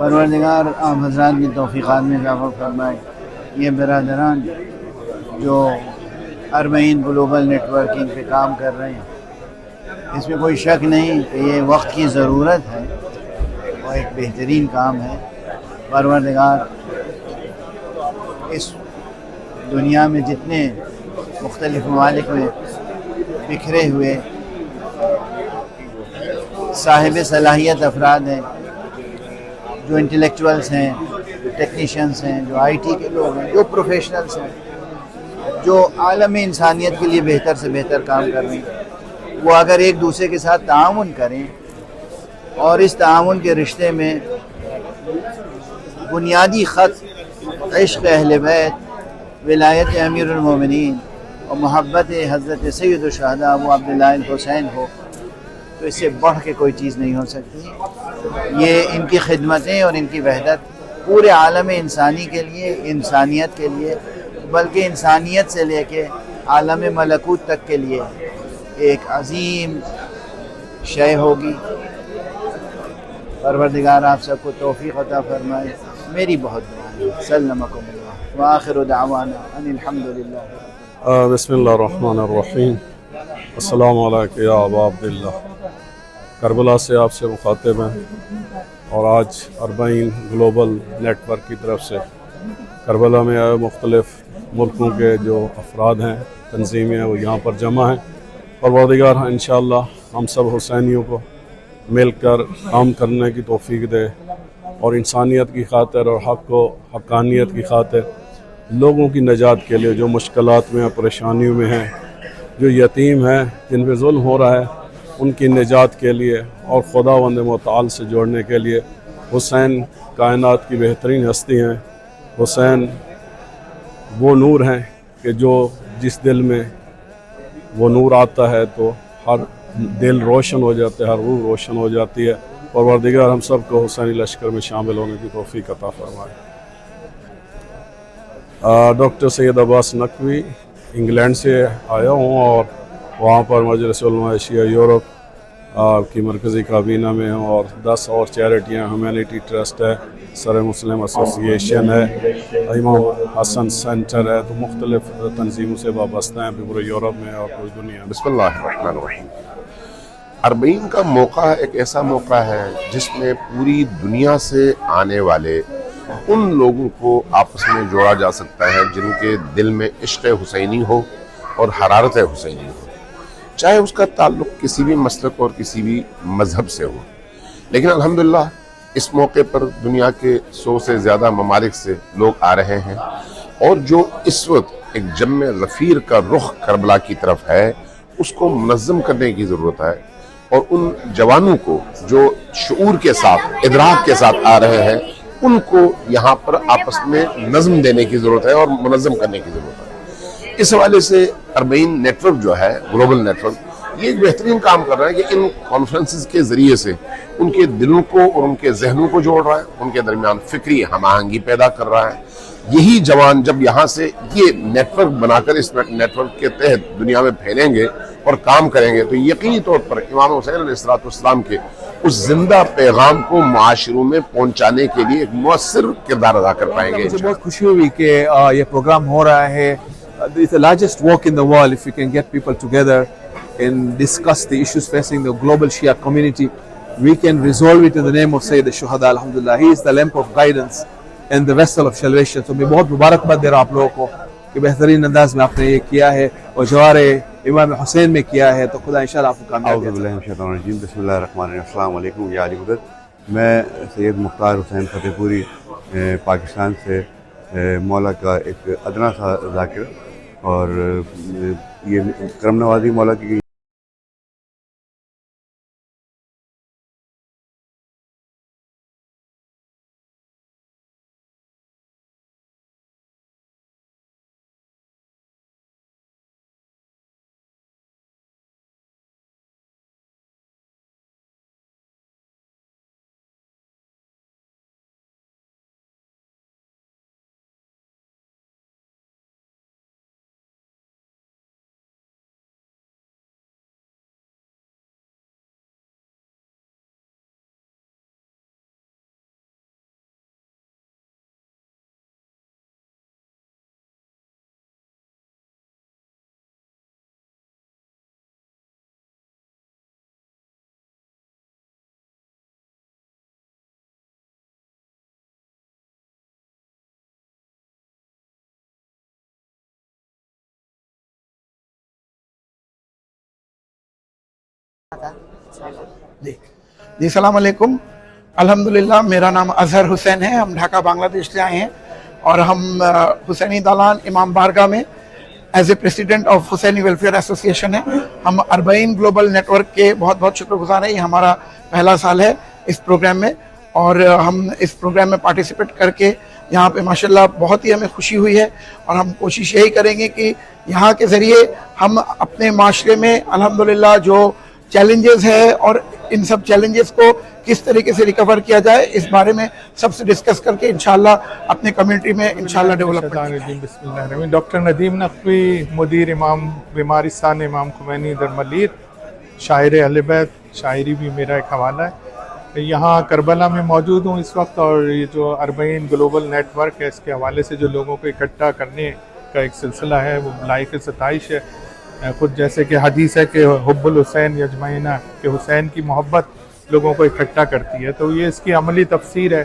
परवरदिगार आप हज़रात की तौफ़ीक़ात में इज़ाफ़ा फ़रमाए। ये बिरादरान जो अरबईन ग्लोबल नेटवर्किंग पे काम कर रहे हैं, इसमें कोई शक नहीं कि ये वक्त की ज़रूरत है और एक बेहतरीन काम है। परवरदिगार इस दुनिया में जितने मुख्तलिफ़ ममालिक में बिखरे हुए साहिब सलाहियत अफराद हैं, जो इंटेलेक्चुअल्स हैं, जो टेक्नीशियंस हैं, जो आईटी के लोग हैं, जो प्रोफेशनल्स हैं, जो आलम इंसानियत के लिए बेहतर से बेहतर काम कर रहे हैं, वो अगर एक दूसरे के साथ ताआवुन करें और इस ताआवुन के रिश्ते में बुनियादी ख़त इश्क़ अहले बैत, विलायत अमीरुल मोमिनीन और मोहब्बत हज़रत सैयद शुहदा अबू अब्दुल्लाह अल हुसैन हो, तो इससे बढ़ के कोई चीज़ नहीं हो सकती। ये इनकी खिदमतें और इनकी वहदत पूरे आलम इंसानी के लिए, इंसानियत के लिए, बल्कि इंसानियत से लेके आलम मलकूत तक के लिए एक अजीम शय होगी। परवरदिगार आप सबको तौफ़ीक़ अता फ़रमाए। मेरी बहुत दुआ है। सल्लमकुमुल्लाह व आखिरु दअवाना अनिल हम्दुलिल्लाह। बिस्मिल्लाहिर्रहमानिर्रहीम। अस्सलामु अलैका या अबा अब्दिल्लाह। करबला से आपसे मुखातिब हैं और आज अरबईन ग्लोबल नेटवर्क की तरफ से करबला में आए मुख्तलिफ़ मुल्कों के जो अफराद हैं, तंजीमें हैं, वो यहाँ पर जमा हैं। परवरदिगार इंशाअल्लाह हम सब हुसैनियों को मिलकर काम करने की तौफ़ीक दे और इंसानियत की खातिर और हक़ व हक़ानियत की खातिर लोगों की नजात के लिए, जो मुश्किलात में, परेशानियों में हैं, जो यतीम हैं, जिन पर जुल्म हो रहा है, उनकी निजात के लिए और खुदावंद मुताल से जोड़ने के लिए हुसैन कायनात की बेहतरीन हस्ती हैं। हुसैन वो नूर हैं कि जो जिस दिल में वो नूर आता है तो हर दिल रोशन हो जाता है, हर रूह रोशन हो जाती है। परवरदिगार हम सब को हुसैनी लश्कर में शामिल होने की तौफ़ीक़ अता फ़रमाए। डॉक्टर सैयद अब्बास नकवी इंग्लैंड से आया हूँ और वहाँ पर मजलिस उलमा एशिया यूरोप की मरकज़ी काबीना में हूँ और 10 और चैरिटियाँ, ह्यूमैनिटी ट्रस्ट है, सर मुस्लिम एसोसिएशन है, इमाम हसन सेंटर है, तो मुख्तलिफ़ तंजीमों से वाबस्ता हैं पूरे यूरोप में और पूरी दुनिया में। बिस्मिल्लाहिर्रहमानिर्रहीम। अरबईन का मौका एक ऐसा मौका है जिसमें पूरी दुनिया से आने वाले उन लोगों को आपस में जोड़ा जा सकता है जिनके दिल में इश्क़ हुसैनी हो और हरारत हुसैनी हो, चाहे उसका ताल्लुक किसी भी मसलक और किसी भी मजहब से हो। लेकिन अल्हम्दुलिल्लाह इस मौके पर दुनिया के 100 से ज़्यादा ममालिक से लोग आ रहे हैं और जो इस वक्त एक जम्मे ग़फ़ीर का रुख करबला की तरफ है, उसको मुनज़्ज़म करने की ज़रूरत है और उन जवानों को जो शऊर के साथ, इदराक के साथ आ रहे हैं, उनको यहाँ पर आपस में नज़्म देने की ज़रूरत है और मुनज़्ज़म करने की ज़रूरत है। इस हवाले से अरबईन नेटवर्क जो है, ग्लोबल नेटवर्क, ये एक बेहतरीन काम कर रहा है कि इन कॉन्फ्रेंसेस के ज़रिए से उनके दिलों को और उनके जहनों को जोड़ रहा है, उनके दरमियान फ़िक्री हम आहंगी पैदा कर रहा है। यही जवान जब यहाँ से ये नेटवर्क बनाकर इस नेटवर्क के तहत दुनिया में फैलेंगे और काम करेंगे तो यकीनी तौर पर इमाम हुसैन अलैहिस्सलाम के उस जिंदा पैगाम को माशरों में पहुंचाने के लिए एक मुअस्सिर किरदार अदा कर पाएंगे। मुझे बहुत खुशी हुई कि ये प्रोग्राम हो रहा है। It's the largest walk in the world if you can get people together and discuss the issues facing the global Shia community. We can resolve it in the name of Sayyid al-Shuhada, alhamdulillah. He is the lamp of guidance and the vessel of salvation. So मैं बहुत मुबारकबाद दे रहा हूँ आप लोगों को कि बेहतरीन अंदाज में आपने ये किया है और जवारे इमाम हुसैन में किया है, तो खुदा इंशाअल्लाह आपको कामयाब करेगा। बिस्मिल्लाहिर्रहमानिर्रहीम। अस्सलाम वालेकुम या अली मदद। मैं सैयद मुख्तार हुसैन फतेहपुरी पाकिस्तान से मौला का एक अदना सा ज़ाकिर और ये करम नवाज़ी मौला की जी सलाम अलैकुम। अल्हम्दुलिल्लाह, मेरा नाम अजहर हुसैन है। हम ढाका बांग्लादेश से आए हैं और हम हुसैनी दालान इमाम बारगाह में as a president of Husaini welfare association है। हम अरबाइन ग्लोबल नेटवर्क के बहुत बहुत शुक्रगुजार हैं। ये हमारा पहला साल है इस प्रोग्राम में और हम इस प्रोग्राम में पार्टिसिपेट करके यहाँ पे माशाल्लाह बहुत ही हमें खुशी हुई है और हम कोशिश यही करेंगे कि यहाँ के ज़रिए हम अपने माशरे में अल्हम्दुलिल्लाह जो चैलेंजेस है और इन सब चैलेंजेस को किस तरीके से रिकवर किया जाए इस बारे में सबसे डिस्कस करके इंशाल्लाह अपने कम्युनिटी में इंशाल्लाह डेवलप करेंगे। डॉक्टर नदीम नकवी, मुदीर इमाम बीमारिस्तान इमाम खुमैनी दरमलीर, शायर अहले बैत, शायरी भी मेरा एक हवाला है। यहाँ करबला में मौजूद हूँ इस वक्त और ये जो अरबाइन ग्लोबल नेटवर्क है इसके हवाले से जो लोगों को इकट्ठा करने का एक सिलसिला है वो लायक सताइश है। खुद जैसे कि हदीस है कि हुब्बुल हुसैन यजमैना, कि हुसैन की मोहब्बत लोगों को इकट्ठा करती है। तो ये इसकी अमली तफसीर है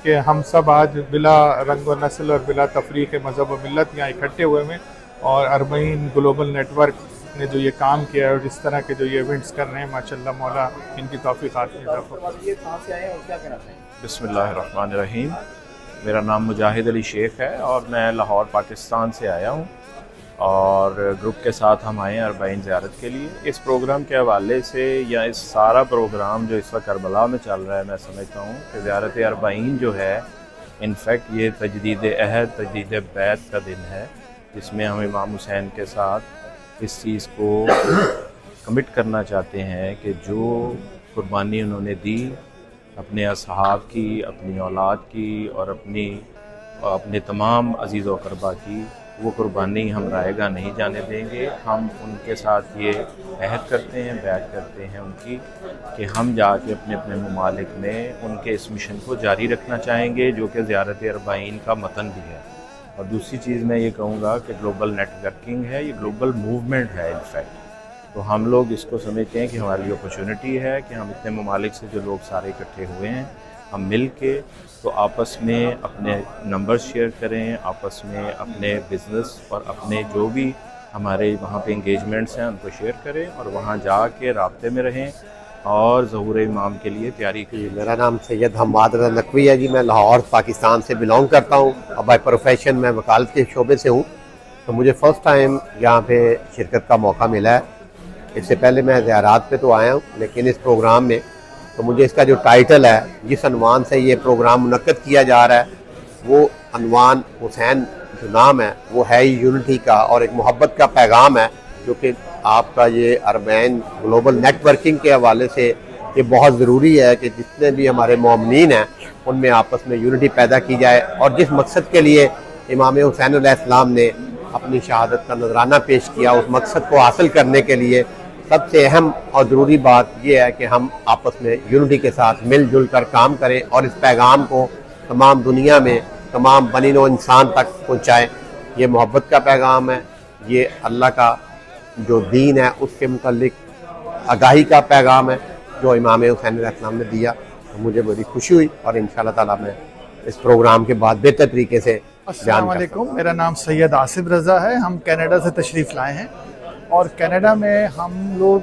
कि हम सब आज बिला रंग व नस्ल और बिला तफरीक मज़हब व मिलत यहाँ इकट्ठे हुए हैं और अरबाइन ग्लोबल नेटवर्क ने जो ये काम किया है और इस तरह के जो ये इवेंट्स कर रहे हैं माशाल्लाह मौला इनकी तौफीक़ात में इजाफ़ा करे। बिस्मिल्लाहिर्रहमानिर्रहीम। मेरा नाम मुजाहिद अली शेख है और मैं लाहौर पाकिस्तान से आया हूँ और ग्रुप के साथ हम आए हैं अरबाइन ज़ियारत के लिए। इस प्रोग्राम के हवाले से या इस सारा प्रोग्राम जो इस वक्त करबला में चल रहा है, मैं समझता हूँ कि ज़ियारत अरबाइन जो है इनफैक्ट ये तजदीद अहद, तजदीद बैत का दिन है जिसमें हम इमाम हुसैन के साथ इस चीज़ को कमिट करना चाहते हैं कि जो कुर्बानी उन्होंने दी अपने असहाब की, अपनी औलाद की और अपने तमाम अजीज़ व अक़रबा की, वो कुर्बानी हम रायगा नहीं जाने देंगे। हम उनके साथ ये अहद करते हैं, बैत करते हैं उनकी कि हम जाके अपने अपने ममालिक में उनके इस मिशन को जारी रखना चाहेंगे जो कि ज़ियारत अरबाइन का मतन भी है। और दूसरी चीज़ मैं ये कहूँगा कि ग्लोबल नेटवर्किंग है, ये ग्लोबल मूवमेंट है इनफैक्ट। तो हम लोग इसको समझते हैं कि हमारी अपॉर्चुनिटी है कि हम इतने ममालिक से जो लोग सारे इकट्ठे हुए हैं हम मिल के तो आपस में अपने नंबर शेयर करें, आपस में अपने बिज़नेस और अपने जो भी हमारे वहाँ पे इंगेजमेंट्स हैं उनको शेयर करें और वहाँ जाके राब्ते में रहें और ज़हूर इमाम के लिए तैयारी करें। मेरा नाम सैयद हम्माद रज़ा नकवी है जी। मैं लाहौर पाकिस्तान से बिलोंग करता हूँ और बाय प्रोफेशन मैं वकालत के शोबे से हूँ। तो मुझे फ़र्स्ट टाइम यहाँ पे शिरकत का मौका मिला है। इससे पहले मैं ज़ियारात पे तो आया हूँ लेकिन इस प्रोग्राम में तो मुझे इसका जो टाइटल है, जिस अनवान से ये प्रोग्राम मुनक्कद किया जा रहा है, वो अनवान हुसैन जो नाम है वो है यूनिटी का और एक मोहब्बत का पैगाम है जो कि आपका ये अरबाइन ग्लोबल नेटवर्किंग के हवाले से ये बहुत ज़रूरी है कि जितने भी हमारे मोमिनीन हैं उनमें आपस में यूनिटी पैदा की जाए और जिस मकसद के लिए इमाम हुसैन अलैहिस्सलाम ने अपनी शहादत का नजराना पेश किया उस मकसद को हासिल करने के लिए सबसे अहम और ज़रूरी बात यह है कि हम आपस में यूनिटी के साथ मिलजुल कर काम करें और इस पैगाम को तमाम दुनिया में तमाम बनीनो इंसान तक पहुँचाएँ। ये मोहब्बत का पैगाम है, ये अल्लाह का जो दीन है उसके मुतालिक आगाही का पैगाम है जो इमाम हुसैन अलैहिस्सलाम ने दिया। तो मुझे बड़ी खुशी हुई और इंशाअल्लाह ताला मैं इस प्रोग्राम के बाद बेहतर तरीके से अस्सलाम वालेकुम। मेरा नाम सैयद आसिफ रज़ा है। हम कनाडा से तशरीफ़ लाए हैं और कनाडा में हम लोग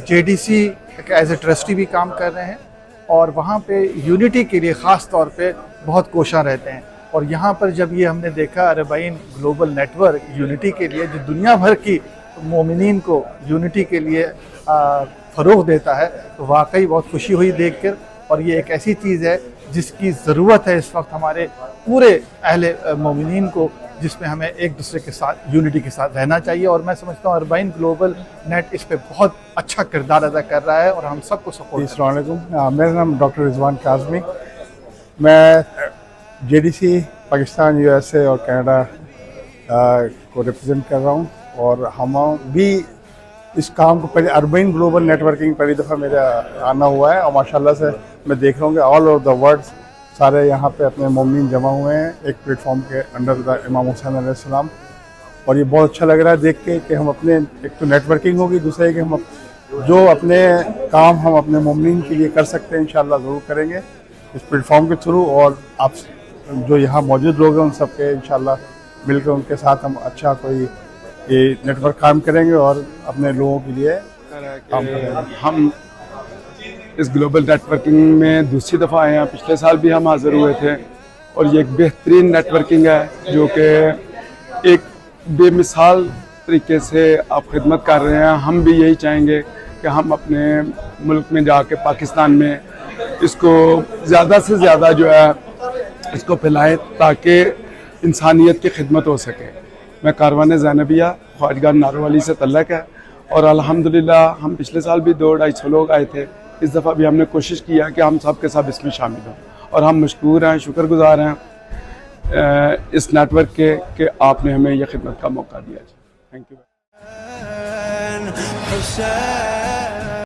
JDC एज ए ट्रस्टी भी काम कर रहे हैं और वहाँ पे यूनिटी के लिए ख़ास तौर पे बहुत कोशां रहते हैं। और यहाँ पर जब ये हमने देखा अरबाइन ग्लोबल नेटवर्क यूनिटी के लिए जो दुनिया भर की मोमिनीन को यूनिटी के लिए फ़रोग़ देता है तो वाकई बहुत खुशी हुई देखकर। और ये एक ऐसी चीज़ है जिसकी ज़रूरत है इस वक्त हमारे पूरे अहले मोमिनीन को, जिसमें हमें एक दूसरे के साथ यूनिटी के साथ रहना चाहिए। और मैं समझता हूँ अरबाइन ग्लोबल नेट इस पे बहुत अच्छा किरदार अदा कर रहा है और हम सबको सपोर्ट। अस्सलाम वालेकुम। मेरा नाम डॉक्टर रिजवान काज़मी, मैं JDC पाकिस्तान, USA और कनाडा को रिप्रेजेंट कर रहा हूँ और हम भी इस काम को पहले अरबाइन ग्लोबल नेटवर्किंग पहली दफ़ा मेरा आना हुआ है और माशाल्लाह से मैं देख रहा हूँ कि ऑल ओवर द वर्ल्ड सारे यहाँ पे अपने मोमिन जमा हुए हैं एक प्लेटफॉर्म के अंडर द इमाम हुसैन अलैहिस्सलाम। और ये बहुत अच्छा लग रहा है देख के कि हम अपने एक तो नेटवर्किंग होगी, दूसरा है कि हम जो अपने काम हम अपने मोमिन के लिए कर सकते हैं इंशाल्लाह ज़रूर करेंगे इस प्लेटफॉर्म के थ्रू। और आप जो यहाँ मौजूद लोग हैं उन सब के इंशाल्लाह मिलकर उनके साथ हम अच्छा कोई ये नेटवर्क काम करेंगे और अपने लोगों के लिए बेहतर है कि हम इस ग्लोबल नेटवर्किंग में दूसरी दफ़ा आए हैं। पिछले साल भी हम हाज़िर हुए थे और ये एक बेहतरीन नेटवर्किंग है जो कि एक बेमिसाल तरीके से आप खिदमत कर रहे हैं। हम भी यही चाहेंगे कि हम अपने मुल्क में जाके पाकिस्तान में इसको ज़्यादा से ज़्यादा जो है इसको फैलाएं ताकि इंसानियत की खिदमत हो सके। मैं कारवान ज़ैनबिया ख्वाजगाह नारोवाली से तल्लक है और अल्हम्दुलिल्लाह हम पिछले साल भी 200-250 लोग आए थे। इस दफ़ा भी हमने कोशिश किया कि हम सब के सब इसमें शामिल हों और हम मशकूर हैं, शुक्रगुज़ार हैं इस नेटवर्क के कि आपने हमें यह खिदमत का मौका दिया। Thank you.